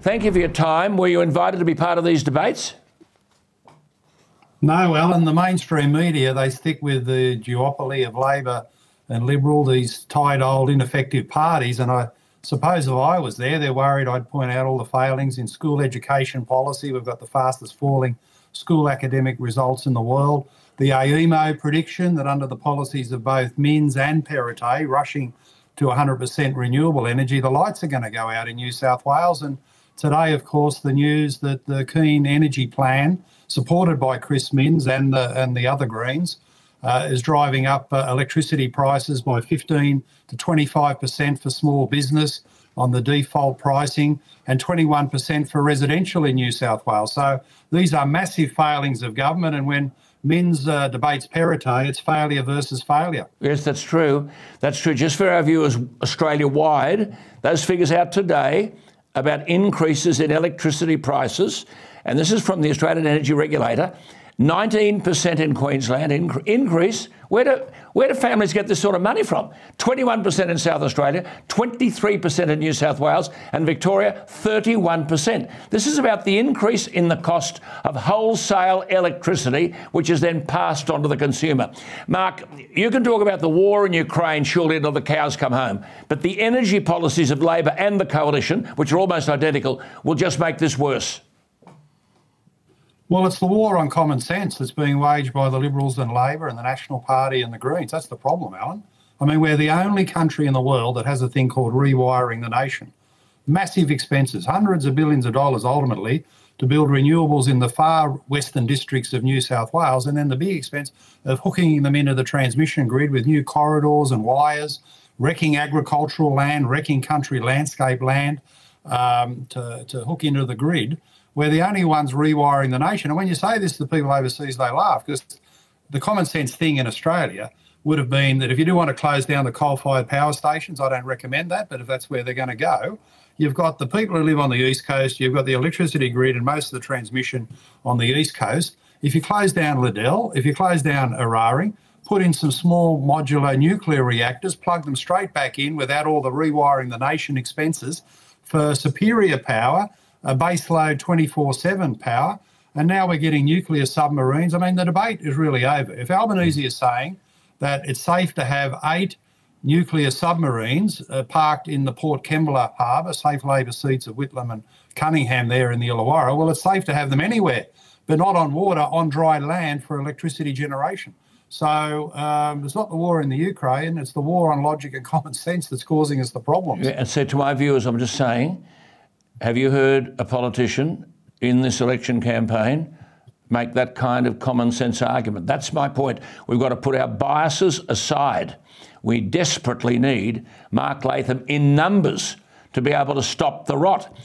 Thank you for your time. Were you invited to be part of these debates? No, Alan, the mainstream media, they stick with the duopoly of Labor and Liberal, these tied old ineffective parties. And I suppose if I was there, they're worried I'd point out all the failings in school education policy. We've got the fastest falling school academic results in the world. The AEMO prediction that under the policies of both Minns and Perrottet, rushing to 100% renewable energy, the lights are going to go out in New South Wales. And today, of course, the news that the Keen Energy Plan, supported by Chris Minns and the other Greens, is driving up electricity prices by 15 to 25% for small business on the default pricing and 21% for residential in New South Wales. So these are massive failings of government, and when Minns debates Perrottet, it's failure versus failure. Yes, that's true. That's true. Just for our viewers Australia-wide, those figures out today about increases in electricity prices, and this is from the Australian Energy Regulator, 19% in Queensland increase. Where do families get this sort of money from? 21% in South Australia, 23% in New South Wales, and Victoria, 31%. This is about the increase in the cost of wholesale electricity, which is then passed on to the consumer. Mark, you can talk about the war in Ukraine surely until the cows come home, but the energy policies of Labor and the Coalition, which are almost identical, will just make this worse. Well, it's the war on common sense that's being waged by the Liberals and Labor and the National Party and the Greens. That's the problem, Alan. I mean, we're the only country in the world that has a thing called rewiring the nation. Massive expenses, hundreds of billions of dollars ultimately, to build renewables in the far western districts of New South Wales, and then the big expense of hooking them into the transmission grid with new corridors and wires, wrecking agricultural land, wrecking country landscape land to hook into the grid. We're the only ones rewiring the nation. And when you say this to the people overseas, they laugh, because the common sense thing in Australia would have been that if you do want to close down the coal-fired power stations, I don't recommend that, but if that's where they're going to go, you've got the people who live on the East Coast, you've got the electricity grid and most of the transmission on the East Coast. If you close down Liddell, if you close down Eraring, put in some small modular nuclear reactors, plug them straight back in without all the rewiring the nation expenses for superior power, a baseload 24/7 power, and now we're getting nuclear submarines. I mean, the debate is really over. If Albanese is saying that it's safe to have 8 nuclear submarines parked in the Port Kembla harbour, safe Labor seats of Whitlam and Cunningham there in the Illawarra, well, it's safe to have them anywhere, but not on water, on dry land for electricity generation. So it's not the war in the Ukraine, it's the war on logic and common sense that's causing us the problems. Yeah, and so to my viewers, I'm just saying, have you heard a politician in this election campaign make that kind of common sense argument? That's my point. We've got to put our biases aside. We desperately need Mark Latham in numbers to be able to stop the rot.